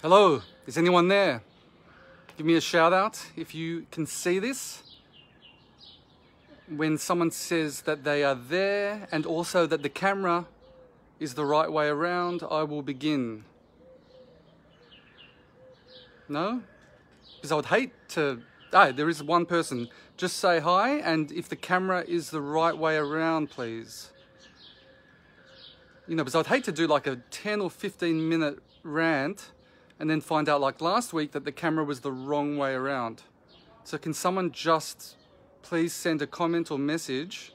Hello, is anyone there? Give me a shout out if you can see this. When someone says that they are there and also that the camera is the right way around, I will begin. No? Because I would hate to... there is one person. Just say hi, and if the camera is the right way around, please. You know, because I'd hate to do like a 10 or 15 minute rant and then find out like last week that the camera was the wrong way around. So can someone just please send a comment or message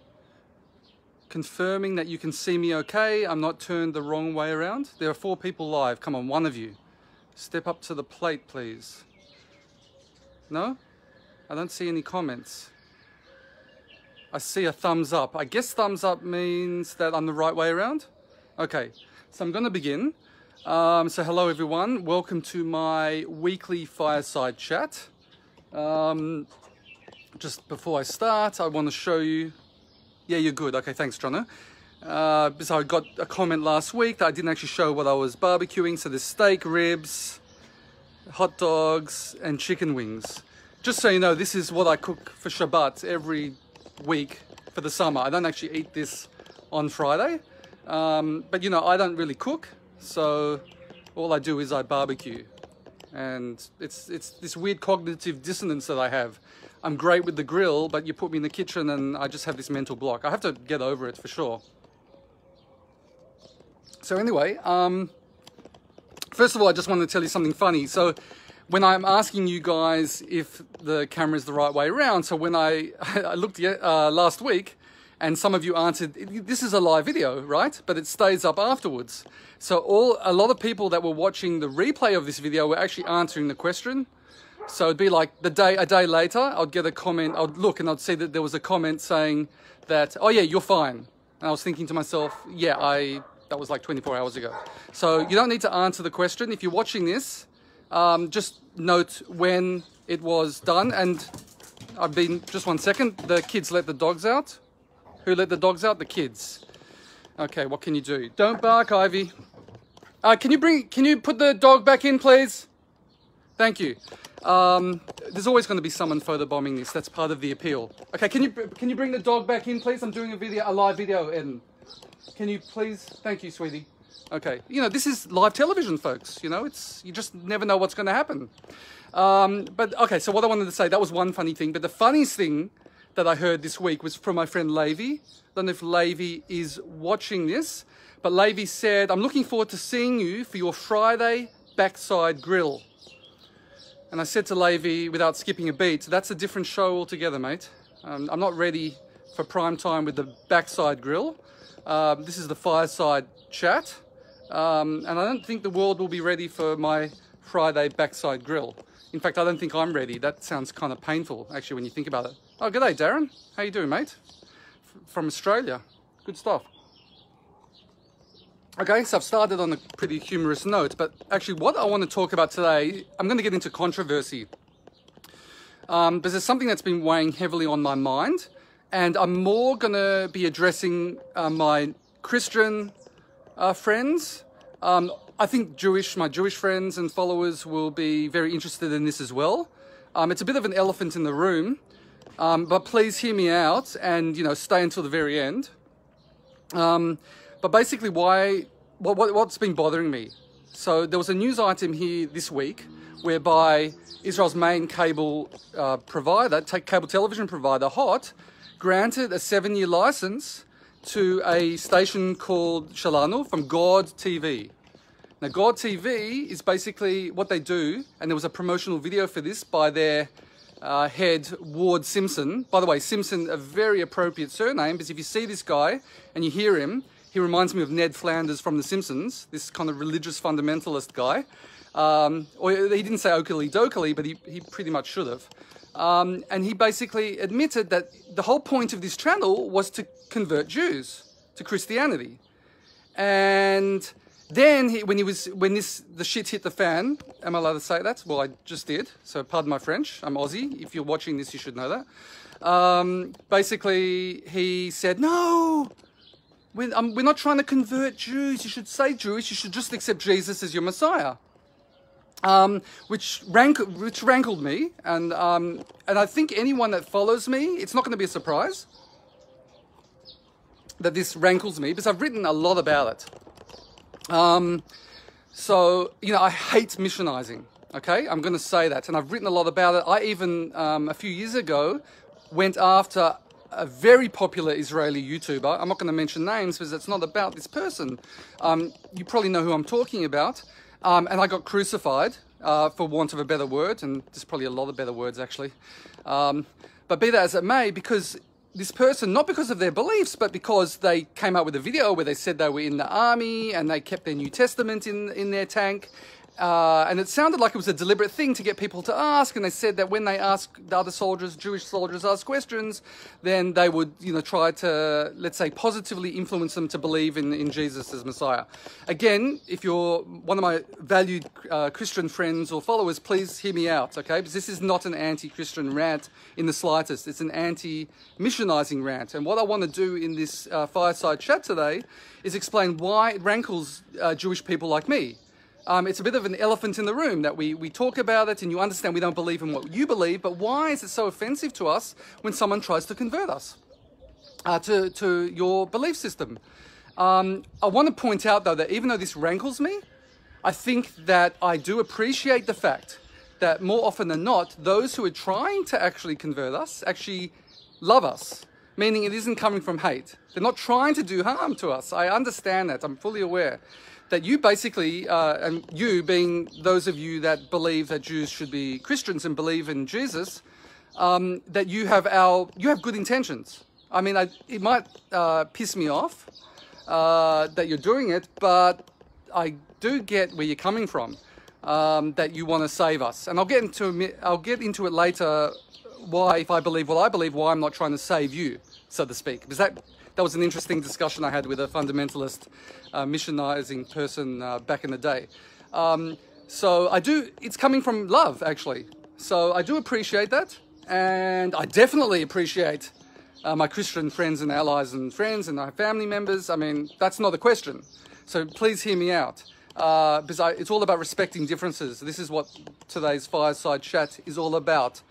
confirming that you can see me okay, I'm not turned the wrong way around? There are 4 people live. Come on, one of you. Step up to the plate, please. No? I don't see any comments. I see a thumbs up. I guess thumbs up means that I'm the right way around. Okay, so I'm going to begin. So hello everyone, welcome to my weekly fireside chat. Just before I start, I want to show you... Yeah, you're good. Okay, thanks, Jono. So I got a comment last week that I didn't actually show what I was barbecuing. So there's steak, ribs, hot dogs, and chicken wings. Just so you know, this is what I cook for Shabbat every week for the summer. I don't actually eat this on Friday. But you know, I don't really cook. So all I do is I barbecue. And it's this weird cognitive dissonance that I have. I'm great with the grill, but you put me in the kitchen and I just have this mental block. I have to get over it for sure. So anyway, first of all, I just want to tell you something funny. So when I'm asking you guys if the camera is the right way around, so when I looked last week, and some of you answered, this is a live video, right? But it stays up afterwards. So a lot of people that were watching the replay of this video were actually answering the question. So it'd be like a day later, I'd get a comment, I'd look and I'd see that there was a comment saying that, oh yeah, you're fine. And I was thinking to myself, yeah, that was like 24 hours ago. So you don't need to answer the question. If you're watching this, just note when it was done. And just 1 second, the kids let the dogs out. Who let the dogs out? The kids. Okay, what can you do? Don't bark, Ivy. Can you put the dog back in, please? Thank you. There's always going to be someone photobombing this. That's part of the appeal. Okay, can you bring the dog back in, please? I'm doing a live video, Eden. Can you please? Thank you, sweetie. Okay, you know, this is live television, folks. You know, you just never know what's going to happen. But okay, so what I wanted to say, that was one funny thing. But the funniest thing that I heard this week was from my friend Levi. I don't know if Levi is watching this, but Levi said, I'm looking forward to seeing you for your Friday backside grill. And I said to Levi, without skipping a beat, that's a different show altogether, mate. I'm not ready for prime time with the backside grill. This is the fireside chat. And I don't think the world will be ready for my Friday backside grill. In fact, I don't think I'm ready. That sounds kind of painful, actually, when you think about it. Oh, g'day, Darren. How you doing, mate? From Australia. Good stuff. Okay, so I've started on a pretty humorous note, but actually what I want to talk about today, I'm going to get into controversy. But there's something that's been weighing heavily on my mind, and I'm more going to be addressing my Christian friends. I think my Jewish friends and followers will be very interested in this as well. It's a bit of an elephant in the room, but please hear me out and, you know, stay until the very end. But basically what's been bothering me. So there was a news item here this week whereby Israel's main cable cable television provider, HOT, granted a 7-year license to a station called Shalanu from God TV. Now, God TV is basically what they do, and there was a promotional video for this by their head, Ward Simpson. By the way, Simpson, a very appropriate surname, because if you see this guy and you hear him, he reminds me of Ned Flanders from The Simpsons, this kind of religious fundamentalist guy. Or he didn't say Oakley Dokley, but he pretty much should have. And he basically admitted that the whole point of this channel was to convert Jews to Christianity. And then when the shit hit the fan, am I allowed to say that? Well, I just did, so pardon my French. I'm Aussie. If you're watching this, you should know that. Basically, he said, no, we're not trying to convert Jews. You should stay Jewish. You should just accept Jesus as your Messiah. which rankled me, and I think anyone that follows me, it's not going to be a surprise that this rankles me, because I've written a lot about it. So, you know, I hate missionizing, okay? I'm going to say that, and I've written a lot about it. I even, a few years ago, went after a very popular Israeli YouTuber. I'm not going to mention names because it's not about this person. You probably know who I'm talking about. And I got crucified, for want of a better word, and there's probably a lot of better words actually. But be that as it may, because this person, not because of their beliefs, but because they came out with a video where they said they were in the army and they kept their New Testament in their tank. And it sounded like it was a deliberate thing to get people to ask. And they said that when they asked the other soldiers, Jewish soldiers, ask questions, then they would, you know, try to, let's say, positively influence them to believe in Jesus as Messiah. Again, if you're one of my valued Christian friends or followers, please hear me out, okay? Because this is not an anti-Christian rant in the slightest. It's an anti-missionizing rant. And what I want to do in this fireside chat today is explain why it rankles Jewish people like me. It's a bit of an elephant in the room that we talk about it and you understand we don't believe in what you believe, but why is it so offensive to us when someone tries to convert us to your belief system? I want to point out, though, that even though this rankles me, I think that I do appreciate the fact that more often than not, those who are trying to actually convert us actually love us, meaning it isn't coming from hate. They're not trying to do harm to us. I understand that. I'm fully aware that you basically, and you being those of you that believe that Jews should be Christians and believe in Jesus, that you have good intentions. I mean, it might piss me off that you're doing it, but I do get where you're coming from, that you want to save us. And I'll get into it later, why, if I believe what I believe, why I'm not trying to save you, so to speak. Because that was an interesting discussion I had with a fundamentalist missionizing person back in the day. So it's coming from love, actually. So I do appreciate that. And I definitely appreciate my Christian friends and allies and friends and my family members. I mean, that's not a question. So please hear me out. Because it's all about respecting differences. This is what today's fireside chat is all about.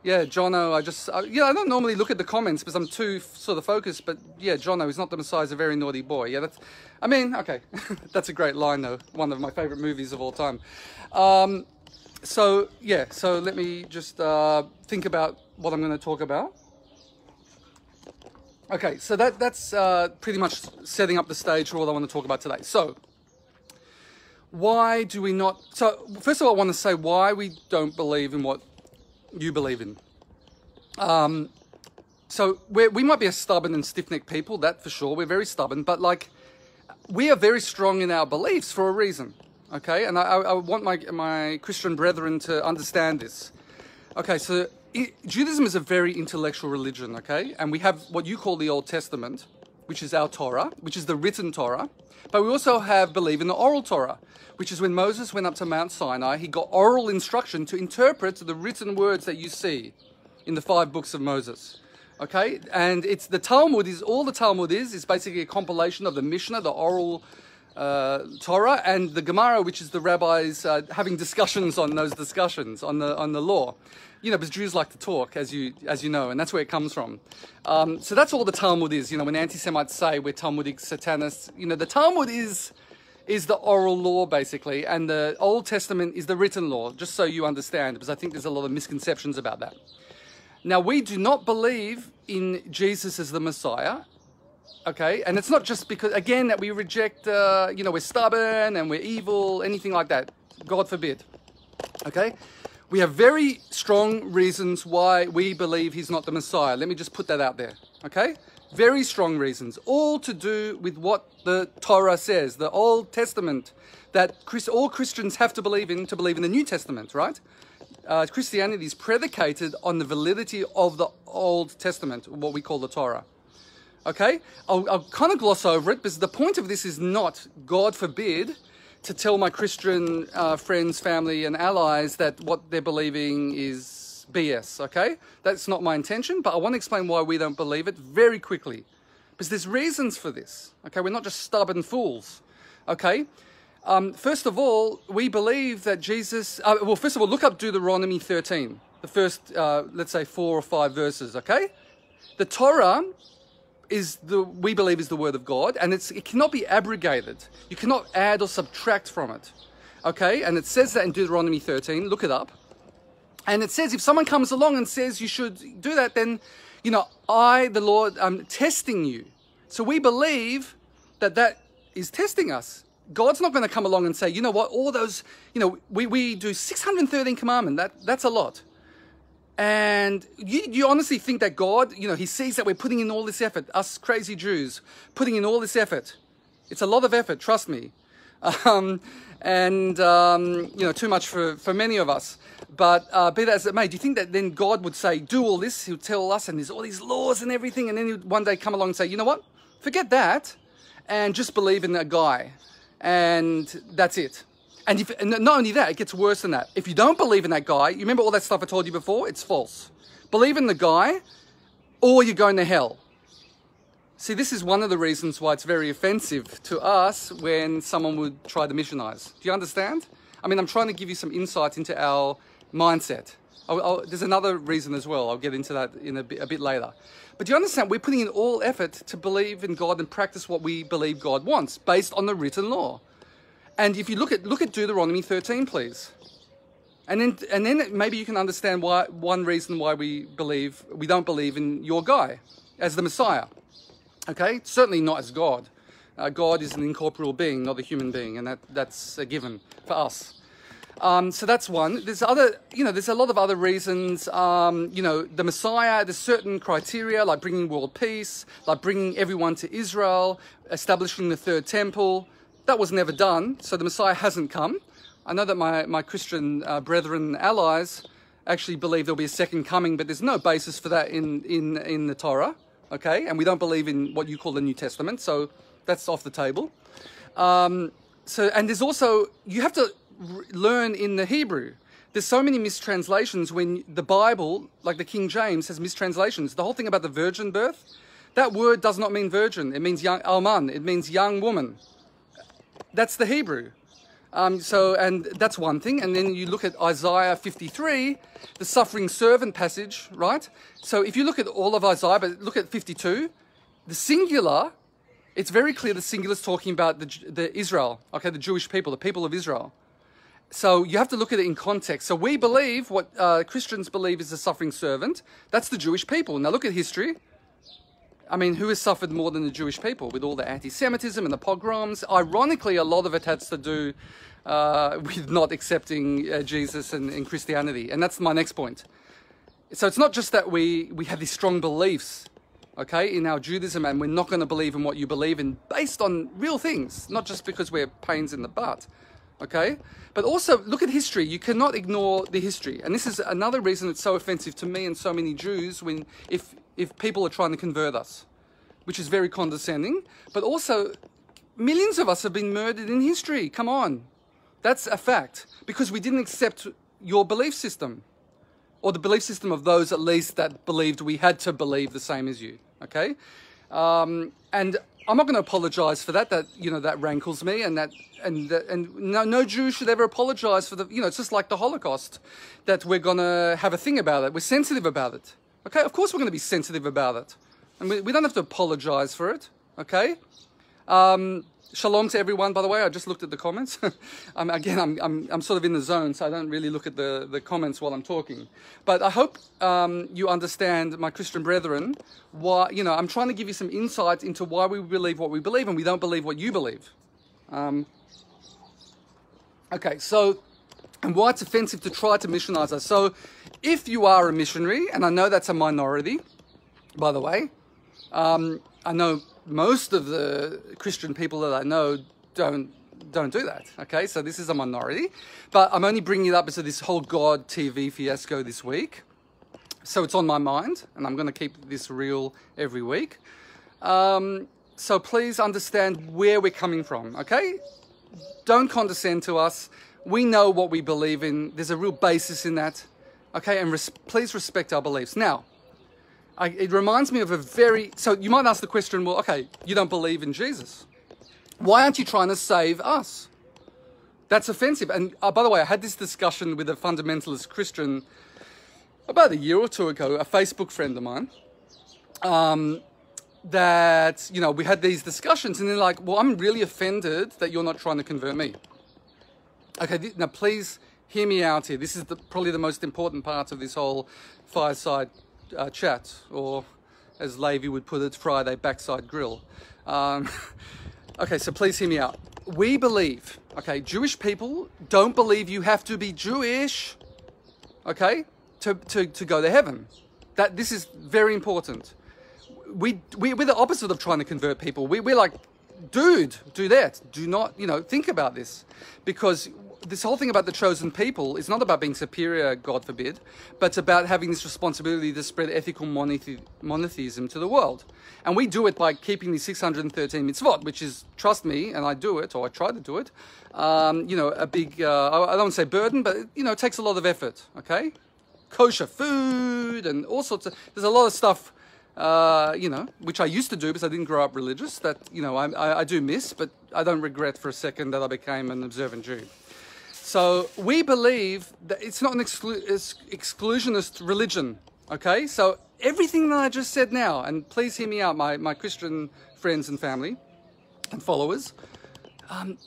Yeah, Jono, I don't normally look at the comments because I'm too sort of focused, but yeah, Jono, who's not the Messiah, is a very naughty boy. Yeah, okay, that's a great line though. One of my favorite movies of all time. So let me just think about what I'm going to talk about. Okay, so that's pretty much setting up the stage for what I want to talk about today. So, why do we not... So, first of all, I want to say why we don't believe in what you believe in. So we might be a stubborn and stiff-necked people, that for sure. We're very stubborn, but like we are very strong in our beliefs for a reason. Okay, and I want my Christian brethren to understand this. Okay, so Judaism is a very intellectual religion. Okay, and we have what you call the Old Testament, which is our Torah, which is the written Torah. But we also believe in the oral Torah, which is when Moses went up to Mount Sinai, he got oral instruction to interpret the written words that you see in the 5 books of Moses. Okay, and it's the Talmud all the Talmud is basically a compilation of the Mishnah, the oral Torah, and the Gemara, which is the rabbis having discussions on those discussions on the law. You know, because Jews like to talk, as you know, and that's where it comes from. So that's all the Talmud is. You know, when anti-Semites say we're Talmudic Satanists, you know, the Talmud is the oral law, basically, and the Old Testament is the written law, just so you understand, because I think there's a lot of misconceptions about that. Now, we do not believe in Jesus as the Messiah, okay? And it's not just because, again, that we reject, you know, we're stubborn and we're evil, anything like that. God forbid, okay? We have very strong reasons why we believe he's not the Messiah. Let me just put that out there, okay? Very strong reasons, all to do with what the Torah says, the Old Testament, that all Christians have to believe in the New Testament, right? Christianity is predicated on the validity of the Old Testament, what we call the Torah. Okay? I'll kind of gloss over it, because the point of this is not, God forbid, to tell my Christian friends, family, and allies that what they're believing is BS, okay? That's not my intention, but I want to explain why we don't believe it very quickly. Because there's reasons for this, okay? We're not just stubborn fools, okay? First of all, we believe that Jesus... well, first of all, look up Deuteronomy 13. The first, let's say, 4 or 5 verses, okay? The Torah we believe is the word of God, and it cannot be abrogated. You cannot add or subtract from it, okay? And it says that in Deuteronomy 13. Look it up. And it says if someone comes along and says you should do that, then, you know, I, the Lord, am testing you. So we believe that is testing us. God's not going to come along and say, you know what, all those, you know, we do 613 commandments. That's a lot. And you honestly think that God, you know, he sees that we're putting in all this effort, us crazy Jews, putting in all this effort. It's a lot of effort, trust me. You know, too much for many of us. But be that as it may, do you think that then God would say, do all this, he'll tell us, and there's all these laws and everything, and then he'll one day come along and say, you know what, forget that, and just believe in that guy, and that's it. And not only that, it gets worse than that. If you don't believe in that guy, you remember all that stuff I told you before? It's false. Believe in the guy, or you're going to hell. See, this is one of the reasons why it's very offensive to us when someone would try to missionize. Do you understand? I mean, I'm trying to give you some insight into our mindset. There's another reason as well. I'll get into that in a bit later. But do you understand? We're putting in all effort to believe in God and practice what we believe God wants based on the written law. And if you look at Deuteronomy 13, please. And then maybe you can understand one reason why we don't believe in your guy as the Messiah. Okay? Certainly not as God. God is an incorporeal being, not a human being, and that's a given for us. So that's one. There's a lot of other reasons. You know, the Messiah, there's certain criteria, like bringing world peace, like bringing everyone to Israel, establishing the third temple. That was never done, so the Messiah hasn't come. I know that my Christian brethren and allies actually believe there'll be a second coming, but there's no basis for that in the Torah, okay? And we don't believe in what you call the New Testament, so that's off the table. And there's also, you have to learn in the Hebrew. There's so many mistranslations when the Bible, like the King James, has mistranslations. The whole thing about the virgin birth, that word does not mean virgin. It means young alman. It means young woman. That's the Hebrew. And that's one thing. And then you look at Isaiah 53, the suffering servant passage, right? So if you look at all of Isaiah, but look at 52, the singular, it's very clear the singular is talking about the Israel, okay, the Jewish people, the people of Israel. So you have to look at it in context. So we believe what Christians believe is the suffering servant. That's the Jewish people. Now look at history. I mean, who has suffered more than the Jewish people with all the anti-Semitism and the pogroms? Ironically, a lot of it has to do with not accepting Jesus and Christianity. And that's my next point. So it's not just that we have these strong beliefs, okay, in our Judaism, and we're not going to believe in what you believe in based on real things, not just because we're pains in the butt, okay? But also, look at history. You cannot ignore the history. And this is another reason it's so offensive to me and so many Jews if people are trying to convert us, which is very condescending. But also, millions of us have been murdered in history. Come on. That's a fact. Because we didn't accept your belief system. Or the belief system of those, at least, that believed we had to believe the same as you. Okay? And I'm not going to apologize for that. That rankles me. And no Jew should ever apologize for it's just like the Holocaust, that we're going to have a thing about it. We're sensitive about it. Okay, of course we're going to be sensitive about it. And we don't have to apologize for it, okay? Shalom to everyone, by the way. I just looked at the comments. Again, I'm sort of in the zone, so I don't really look at the comments while I'm talking. But I hope you understand, my Christian brethren, why, I'm trying to give you some insight into why we believe what we believe and we don't believe what you believe. Okay, so, and why it's offensive to try to missionize us. So, if you are a missionary, and I know that's a minority, by the way, I know most of the Christian people that I know don't do that, okay? So this is a minority, but I'm only bringing it up because of this whole God TV fiasco this week. So it's on my mind, and I'm going to keep this real every week. So please understand where we're coming from, okay? Don't condescend to us. We know what we believe in. There's a real basis in that. Okay, and please respect our beliefs. Now, it reminds me of so you might ask the question, well, okay, you don't believe in Jesus. Why aren't you trying to save us? That's offensive. And by the way, I had this discussion with a fundamentalist Christian about a year or two ago, a Facebook friend of mine, that, you know, we had these discussions and they're like, well, I'm really offended that you're not trying to convert me. Okay, now please hear me out here. This is probably the most important part of this whole fireside chat, or as Levi would put it, Friday backside grill. Okay, so please hear me out. We believe, okay, Jewish people don't believe you have to be Jewish, okay, to go to heaven. This is very important. We're the opposite of trying to convert people. We're like, dude, do that. Do not, you know, think about this. Because this whole thing about the chosen people is not about being superior, God forbid, but it's about having this responsibility to spread ethical monotheism to the world. And we do it by keeping the 613 mitzvot, which is, trust me, and I do it, or I try to do it, you know, a big, I don't want to say burden, but, you know, it takes a lot of effort, okay? Kosher food and all sorts of, there's a lot of stuff, you know, which I used to do because I didn't grow up religious, that, you know, I do miss, but I don't regret for a second that I became an observant Jew. So we believe that it's not an exclusionist religion, okay? So everything that I just said now, and please hear me out, my Christian friends and family and followers,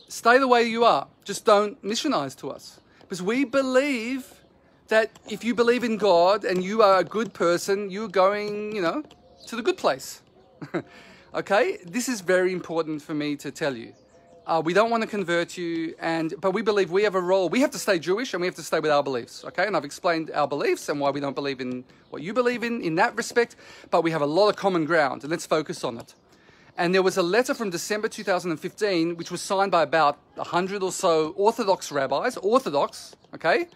stay the way you are. Just don't missionize to us. Because we believe that if you believe in God and you are a good person, you're going, you know, to the good place. Okay? This is very important for me to tell you. We don't want to convert you, but we believe we have a role. We have to stay Jewish and we have to stay with our beliefs, okay? And I've explained our beliefs and why we don't believe in what you believe in that respect, but we have a lot of common ground, and let's focus on it. And there was a letter from December 2015, which was signed by about 100 or so Orthodox rabbis, okay?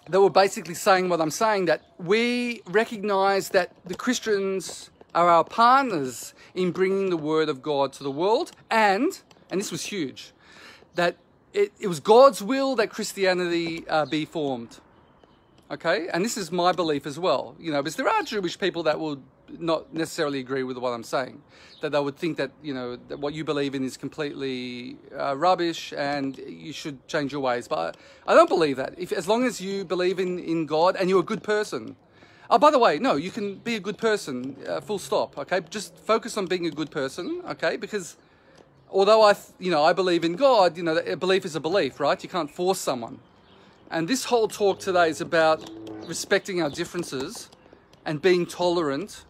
They were basically saying what I'm saying, that we recognize that the Christians are our partners in bringing the word of God to the world, and this was huge, that it was God's will that Christianity be formed. Okay, and this is my belief as well, you know, because there are Jewish people that will not necessarily agree with what I'm saying, that they would think that, you know, that what you believe in is completely rubbish and you should change your ways. But I don't believe that. As long as you believe in God and you're a good person. Oh, by the way, no, you can be a good person, full stop, okay? Just focus on being a good person, okay? Because although I believe in God, you know, a belief is a belief, right? You can't force someone. And this whole talk today is about respecting our differences and being tolerant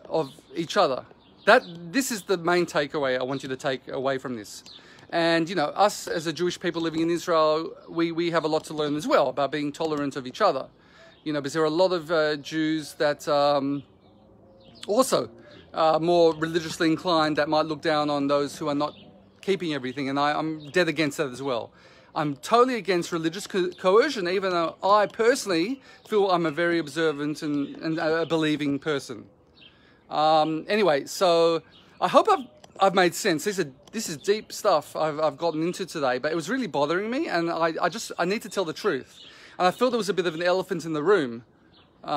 of each other. This is the main takeaway I want you to take away from this. And, you know, us as a Jewish people living in Israel, we have a lot to learn as well about being tolerant of each other. You know, because there are a lot of Jews that also are more religiously inclined that might look down on those who are not keeping everything. And I'm dead against that as well. I'm totally against religious coercion, even though I personally feel I'm a very observant and a believing person. Anyway, so I hope I've made sense. This is deep stuff I've gotten into today, but it was really bothering me, and I need to tell the truth. And I felt there was a bit of an elephant in the room, you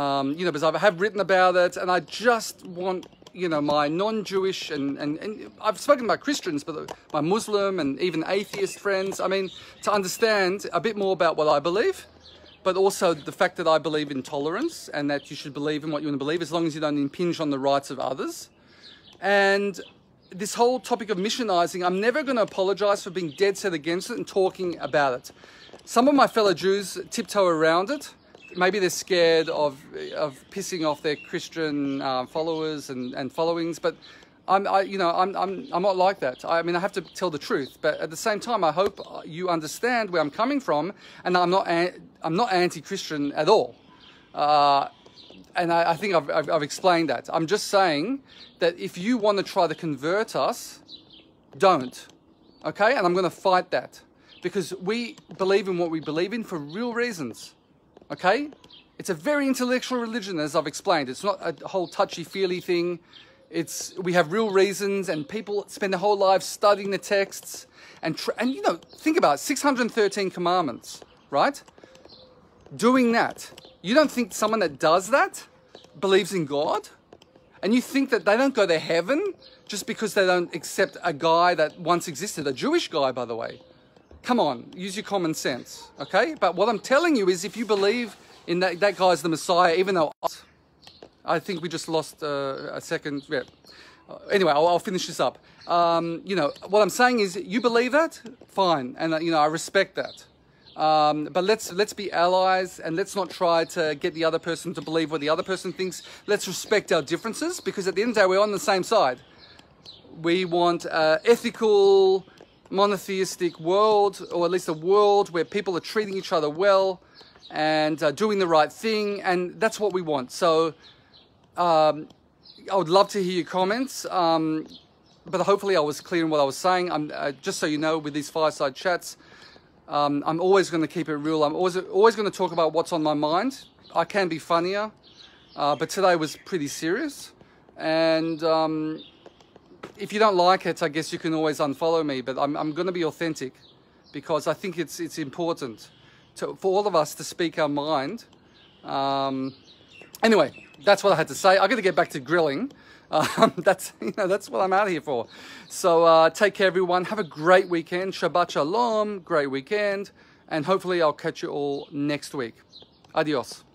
know, because I have written about it, and I just want, you know, my non-Jewish and I've spoken about Christians, but my Muslim and even atheist friends, I mean, to understand a bit more about what I believe, but also the fact that I believe in tolerance and that you should believe in what you want to believe as long as you don't impinge on the rights of others. And this whole topic of missionizing, I'm never going to apologize for being dead set against it and talking about it. Some of my fellow Jews tiptoe around it. Maybe they're scared of pissing off their Christian followers and followings, but I'm not like that. I mean, I have to tell the truth, but at the same time, I hope you understand where I'm coming from, and I'm not anti-Christian at all. And I think I've explained that. I'm just saying that if you want to try to convert us, don't. Okay, and I'm going to fight that because we believe in what we believe in for real reasons. Okay? It's a very intellectual religion, as I've explained. It's not a whole touchy-feely thing. We have real reasons, and people spend their whole lives studying the texts. And you know, think about it, 613 commandments, right? Doing that. You don't think someone that does that believes in God? And you think that they don't go to heaven just because they don't accept a guy that once existed, a Jewish guy, by the way. come on, use your common sense, okay? But what I'm telling you is, if you believe in that guy's the Messiah, even though I think we just lost a second. Yeah. Anyway, I'll finish this up. You know, what I'm saying is, you believe that, fine, and you know, I respect that. But let's be allies, and let's not try to get the other person to believe what the other person thinks. Let's respect our differences, because at the end of the day, we're on the same side. We want an ethical, monotheistic world, or at least a world where people are treating each other well and doing the right thing, and that's what we want. So I would love to hear your comments, but hopefully I was clear in what I was saying. Just so you know, with these fireside chats, I'm always going to keep it real. I'm always going to talk about what's on my mind. I can be funnier, but today was pretty serious. And if you don't like it, I guess you can always unfollow me. But I'm going to be authentic, because I think it's important for all of us to speak our mind. Anyway, that's what I had to say. I got to get back to grilling. That's what I'm out here for. So take care, everyone. Have a great weekend. Shabbat shalom. Great weekend. And hopefully I'll catch you all next week. Adios.